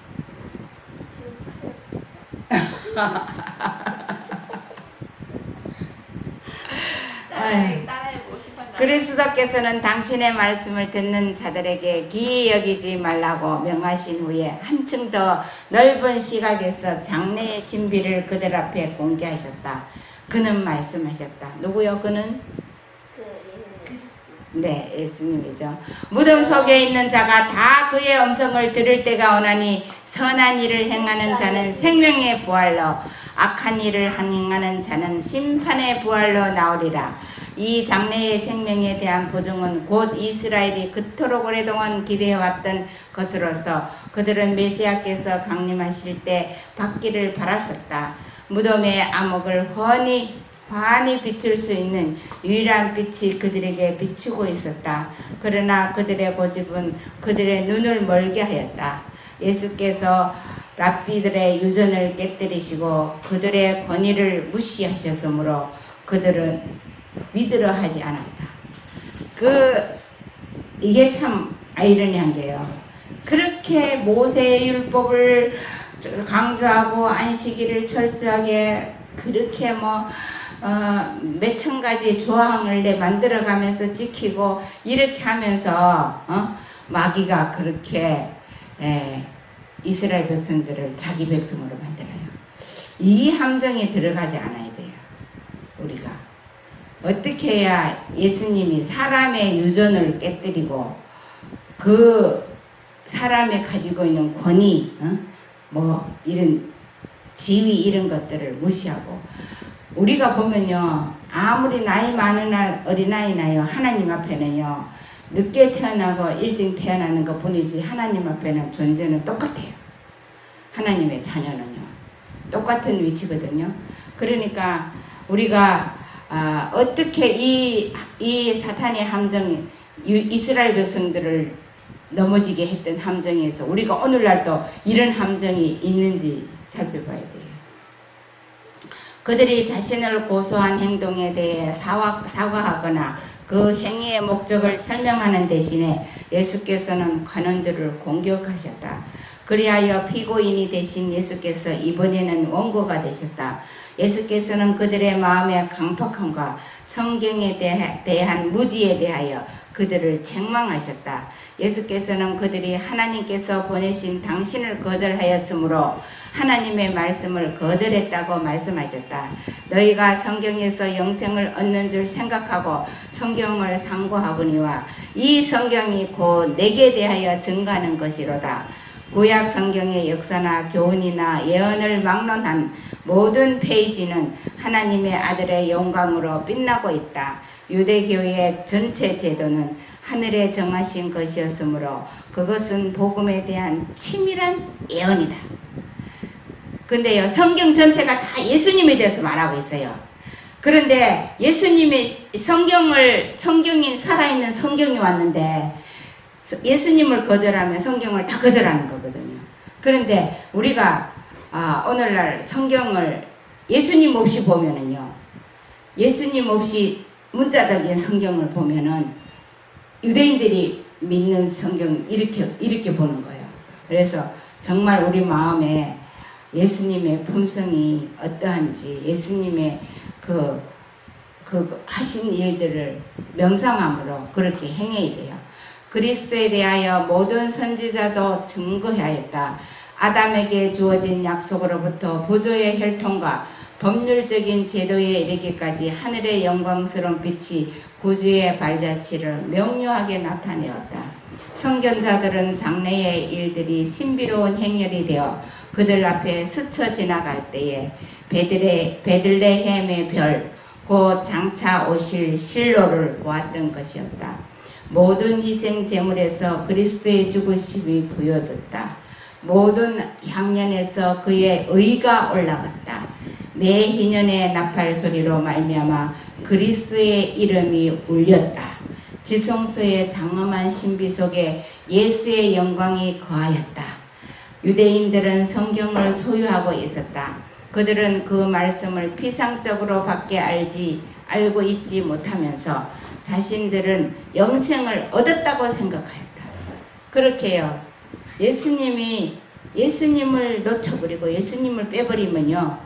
따라해보고 싶었나? 그리스도께서는 당신의 말씀을 듣는 자들에게 기이 여기지 말라고 명하신 후에 한층 더 넓은 시각에서 장래의 신비를 그들 앞에 공개하셨다. 그는 말씀하셨다. 누구요? 그는? 네, 예수님이죠. 무덤 속에 있는 자가 다 그의 음성을 들을 때가 오나니 선한 일을 행하는 자는 생명의 부활로 악한 일을 행하는 자는 심판의 부활로 나오리라. 이 장래의 생명에 대한 보증은 곧 이스라엘이 그토록 오랫동안 기대해왔던 것으로서 그들은 메시아께서 강림하실 때 받기를 바랐었다. 무덤의 암흑을 환히 비출 수 있는 유일한 빛이 그들에게 비추고 있었다. 그러나 그들의 고집은 그들의 눈을 멀게 하였다. 예수께서 랍비들의 유전을 깨뜨리시고 그들의 권위를 무시하셨으므로 그들은 믿으려 하지 않았다. 이게 참 아이러니한 게요. 그렇게 모세의 율법을 강조하고 안식일을 철저하게 그렇게 몇천 가지 조항을 만들어가면서 지키고 이렇게 하면서 마귀가 그렇게 이스라엘 백성들을 자기 백성으로 만들어요. 이 함정에 들어가지 않아야 돼요. 우리가 어떻게 해야 예수님이 사람의 유전을 깨뜨리고 그 사람이 가지고 있는 권위, 뭐 이런 지위 이런 것들을 무시하고, 우리가 보면요, 아무리 나이 많은 어린아이나요, 하나님 앞에는요, 늦게 태어나고 일찍 태어나는 것 뿐이지 하나님 앞에는 존재는 똑같아요. 하나님의 자녀는요, 똑같은 위치거든요. 그러니까 우리가 어떻게 이 사탄의 함정이 이스라엘 백성들을 넘어지게 했던 함정에서 우리가 오늘날도 이런 함정이 있는지 살펴봐야 돼요. 그들이 자신을 고소한 행동에 대해 사과하거나 그 행위의 목적을 설명하는 대신에 예수께서는 관원들을 공격하셨다. 그리하여 피고인이 되신 예수께서 이번에는 원고가 되셨다. 예수께서는 그들의 마음의 강팍함과 성경에 대한 무지에 대하여 그들을 책망하셨다. 예수께서는 그들이 하나님께서 보내신 당신을 거절하였으므로 하나님의 말씀을 거절했다고 말씀하셨다. 너희가 성경에서 영생을 얻는 줄 생각하고 성경을 상고하거니와 이 성경이 곧 내게 대하여 증가하는 것이로다. 구약 성경의 역사나 교훈이나 예언을 막론한 모든 페이지는 하나님의 아들의 영광으로 빛나고 있다. 유대교회의 전체 제도는 하늘에 정하신 것이었으므로 그것은 복음에 대한 치밀한 예언이다. 근데요, 성경 전체가 다 예수님에 대해서 말하고 있어요. 그런데 예수님이 성경인 살아있는 성경이 왔는데 예수님을 거절하면 성경을 다 거절하는 거거든요. 그런데 우리가 오늘날 성경을 예수님 없이 보면은요, 예수님 없이 문자적인 성경을 보면은 유대인들이 믿는 성경 이렇게 보는 거예요. 그래서 정말 우리 마음에 예수님의 품성이 어떠한지, 예수님의 그 하신 일들을 명상함으로 그렇게 행해야 돼요. 그리스도에 대하여 모든 선지자도 증거하였다. 아담에게 주어진 약속으로부터 보조의 혈통과 법률적인 제도에 이르기까지 하늘의 영광스러운 빛이 구주의 발자취를 명료하게 나타내었다. 선견자들은 장래의 일들이 신비로운 행렬이 되어 그들 앞에 스쳐 지나갈 때에 베들레헴의 별, 곧 장차 오실 실로를 보았던 것이었다. 모든 희생 제물에서 그리스도의 죽으심이 보여졌다. 모든 향연에서 그의 의가 올라갔다. 매 희년의 나팔 소리로 말미암아 그리스도의 이름이 울렸다. 지성소의 장엄한 신비 속에 예수의 영광이 거하였다. 유대인들은 성경을 소유하고 있었다. 그들은 그 말씀을 피상적으로 밖에 알고 있지 못하면서 자신들은 영생을 얻었다고 생각하였다. 그렇게요, 예수님을 놓쳐버리고 예수님을 빼버리면요,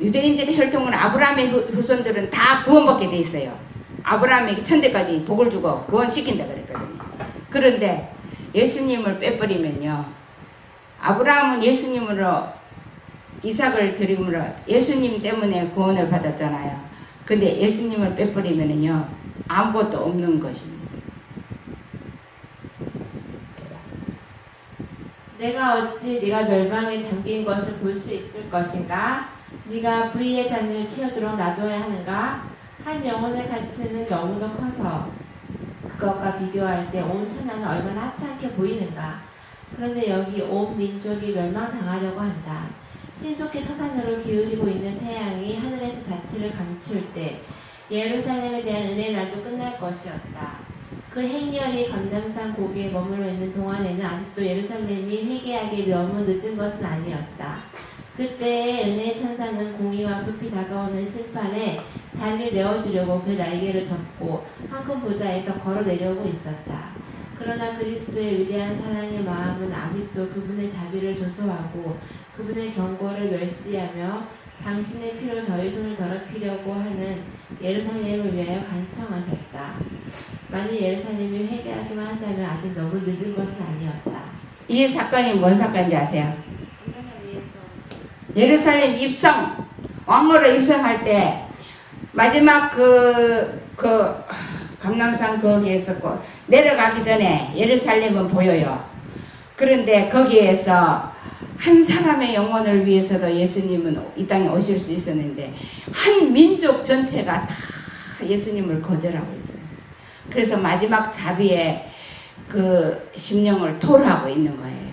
유대인들의 혈통은 아브라함의 후손들은 다 구원받게 돼 있어요. 아브라함에게 천대까지 복을 주고 구원시킨다 그랬거든요. 그런데 예수님을 빼버리면요, 아브라함은 예수님으로 이삭을 드림으로 예수님 때문에 구원을 받았잖아요. 근데 예수님을 빼버리면요, 아무것도 없는 것입니다. 내가 어찌 네가 멸망에 잠긴 것을 볼 수 있을 것인가? 네가 불의의 잔을 치어들어 놔둬야 하는가? 한 영혼의 가치는 너무도 커서 그것과 비교할 때 온 천하는 얼마나 하찮게 보이는가? 그런데 여기 온 민족이 멸망당하려고 한다. 신속히 서산으로 기울이고 있는 태양이 하늘에서 자취를 감출 때 예루살렘에 대한 은혜의 날도 끝날 것이었다. 그 행렬이 감람산 고개에 머물러 있는 동안에는 아직도 예루살렘이 회개하기 너무 늦은 것은 아니었다. 그때의 은혜의 천사는 공의와 급히 다가오는 심판에 자리를 내어주려고 그 날개를 접고 한 큰 보좌에서 걸어내려고 있었다. 그러나 그리스도의 위대한 사랑의 마음은 아직도 그분의 자비를 조소하고 그분의 경고를 멸시하며 당신의 피로 저희 손을 더럽히려고 하는 예루살렘을 위하여 간청하셨다. 만일 예루살렘이 회개하기만 한다면 아직 너무 늦은 것은 아니었다. 이 사건이 뭔 사건인지 아세요? 예루살렘 입성, 왕으로 입성할 때 마지막 감람산 거기에서 내려가기 전에 예루살렘은 보여요. 그런데 거기에서 한 사람의 영혼을 위해서도 예수님은 이 땅에 오실 수 있었는데 한 민족 전체가 다 예수님을 거절하고 있어요. 그래서 마지막 자비에 그 심령을 토로하고 있는 거예요.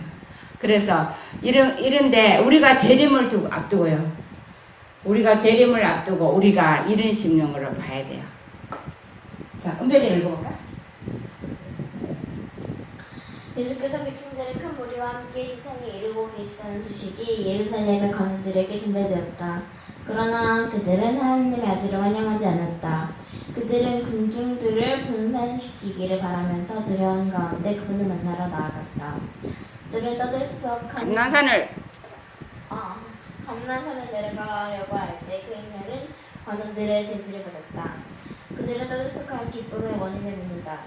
그래서 이런데 우리가 재림을 앞두고요. 우리가 재림을 앞두고 우리가 이런 심령으로 봐야 돼요. 자, 은별이 읽어볼까? 예수께서 백성들의 큰 무리와 함께 지성에 이르고 계시다는 소식이 예루살렘의 관원들에게 전달되었다. 그러나 그들은 하나님의 아들을 환영하지 않았다. 그들은 군중들을 분산시키기를 바라면서 두려운 가운데 그분을 만나러 나아갔다. 그들은 떠들썩한 감난산을 감난산을 내려가려고 할 때 그 행렬은 관원들의 제지를 받았다. 그들은 떠들썩한 기쁨의 원인을 묻는다.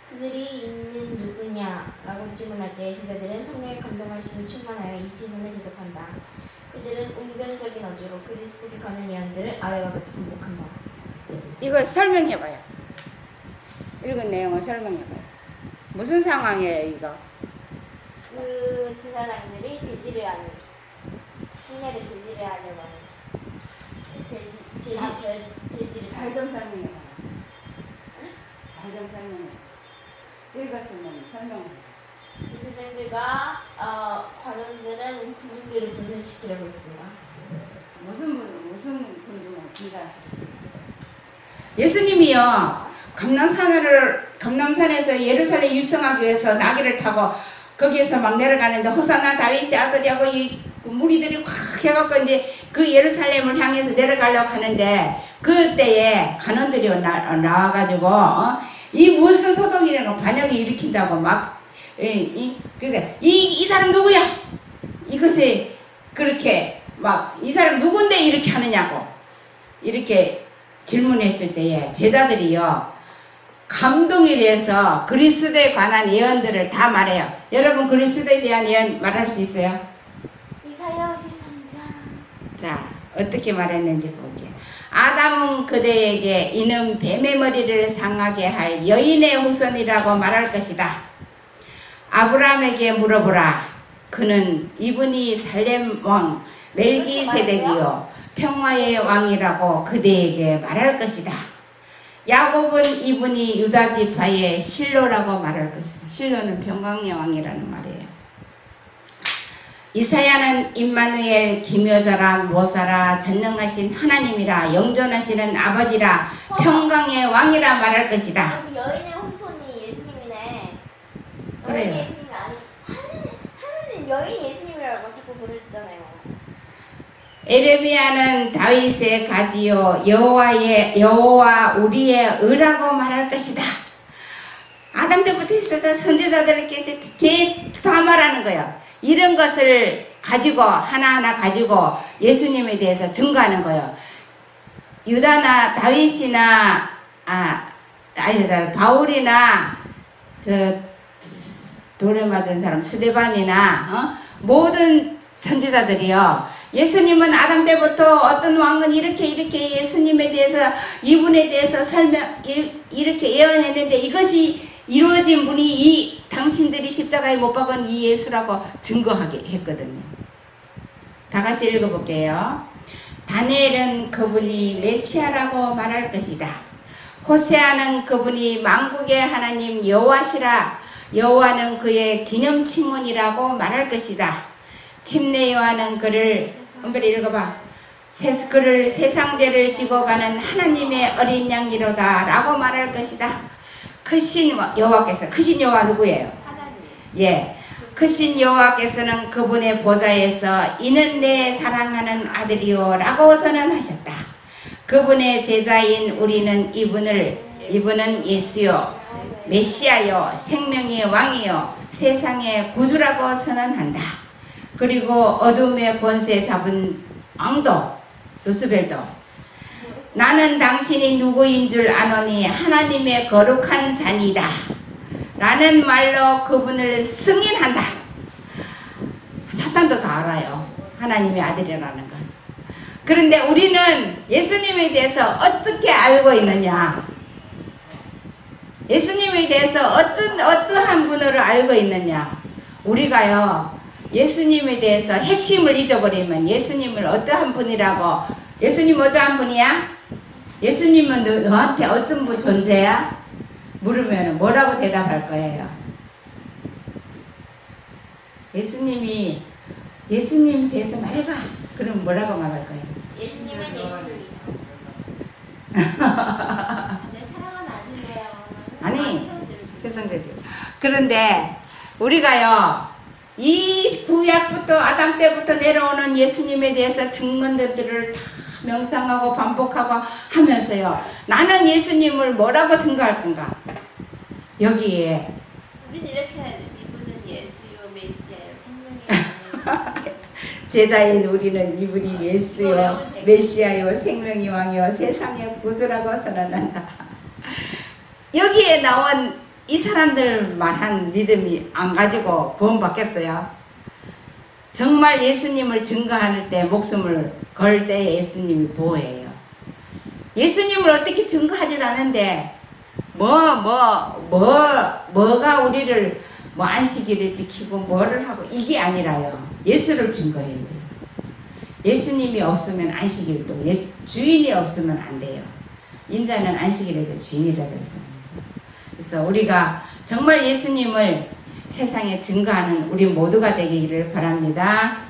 그들이 있는 누구냐라고 질문할 때 제자들은 성령의 감동하심이 충만하여 이 질문에 대답한다. 그들은 웅변적인 어조로 그리스도를 가는 예언들을 아래와 같이 반복한다. 이거 설명해봐요. 읽은 내용을 설명해봐요. 무슨 상황이에요 이거? 그 제사장들이 제지를 하는 행렬의 제지를 하려고 하는 제지를 잘 좀 설명해봐요. 잘 좀 설명해. 읽었으면 설명해. 제사장들과 관원들은 군중들을 분산시키려고 했습니다. 무슨 군중을 분산시켜? 예수님이요 감람산에서 예루살렘 입성하기 위해서 나귀를 타고 거기에서 막 내려가는데 호산나 다윗의 아들이라고 이 무리들이 확 해갖고 이제 그 예루살렘을 향해서 내려가려고 하는데 그때에 간원들이 나와가지고 이 무슨 소동이라는 반역을 일으킨다고 막 그래서 이 사람 누구야? 이것이 그렇게 막 이 사람 누군데 이렇게 하느냐고 이렇게 질문했을 때에 제자들이요 감동에 대해서 그리스도에 관한 예언들을 다 말해요. 여러분 그리스도에 대한 예언 말할 수 있어요? 이사야 53장. 자 어떻게 말했는지 볼게요. 아담은 그대에게 이는 뱀의 머리를 상하게 할 여인의 후손이라고 말할 것이다. 아브라함에게 물어보라. 그는 이분이 살렘 왕 멜기세덱이요 평화의 왕이라고 그대에게 말할 것이다. 야곱은 이분이 유다 지파의 실로라고 말할 것이다. 실로는 평강의 왕이라는 말이에요. 이사야는 임마누엘 기묘자라 모사라 전능하신 하나님이라 영존하시는 아버지라 평강의 왕이라 말할 것이다. 여기 여인의 후손이 예수님이네. 그래요. 여인이 예수님이 아니 하나는 여인이 예수님이라고 자꾸 부르시잖아요. 에레미야는 다윗의 가지요 여호와 우리의 의라고 말할 것이다. 아담 때부터 있어서 선지자들께 다 말하는 거예요. 이런 것을 가지고 하나하나 가지고 예수님에 대해서 증거하는 거예요. 유다나 다윗이나 바울이나 저 돌에 맞은 사람 스데반이나 모든 선지자들이요. 예수님은 아담 때부터 어떤 왕은 이렇게 예수님에 대해서 이분에 대해서 이렇게 예언했는데 이것이 이루어진 분이 당신들이 십자가에 못 박은 이 예수라고 증거하게 했거든요. 다 같이 읽어볼게요. 다니엘은 그분이 메시아라고 말할 것이다. 호세아는 그분이 만국의 하나님 여호와시라. 여호와는 그의 기념칭문이라고 말할 것이다. 침례 요한은 그를 한번 읽어봐. 그를 세상죄를 지고 가는 하나님의 어린 양이로다 라고 말할 것이다. 크신 여호와께서, 크신 여호와 누구예요? 하나님. 예, 크신 여호와께서는 그분의 보좌에서 이는 내 사랑하는 아들이요 라고 선언하셨다. 그분의 제자인 우리는 이분은 예수요 메시아요 생명의 왕이요 세상의 구주라고 선언한다. 그리고 어둠의 권세 잡은 왕도 루스벨도 나는 당신이 누구인 줄 아노니 하나님의 거룩한 자니다. 라는 말로 그분을 승인한다. 사탄도 다 알아요. 하나님의 아들이라는 건. 그런데 우리는 예수님에 대해서 어떻게 알고 있느냐? 예수님에 대해서 어떠한 분으로 알고 있느냐? 우리가요, 예수님에 대해서 핵심을 잊어버리면 예수님을 어떠한 분이라고, 예수님 어떠한 분이야? 예수님은 너한테 어떤 분 존재야? 물으면 뭐라고 대답할 거예요? 예수님이, 예수님 대해서 말해봐. 그럼 뭐라고 말할 거예요? 예수님은 예수님이죠. 내 사랑은 아니래요. 아니, 세상적이요. 그런데 우리가요, 이 구약부터 아담 때부터 내려오는 예수님에 대해서 증거들을 다 명상하고 반복하고 하면서요, 나는 예수님을 뭐라고 증거할 건가? 여기에 우린 이렇게 해야 돼. 이분은 예수요, 메시아요, 생명이 아니에요. 제자인 우리는 이분이 예수요, 메시아요, 생명이 왕이요, 세상의 구주라고 선언한다. 여기에 나온 이 사람들만한 믿음이 안 가지고 구원받겠어요? 정말 예수님을 증거할 때, 목숨을 걸 때 예수님이 보호해요. 예수님을 어떻게 증거하지도 않은데 뭐가 우리를 뭐 안식일을 지키고 뭐를 하고 이게 아니라요. 예수를 증거해야 돼요. 예수님이 없으면 안식일도, 주인이 없으면 안 돼요. 인자는 안식일에도 주인이라 그랬잖아요. 그래서 우리가 정말 예수님을 세상에 증거하는 우리 모두가 되기를 바랍니다.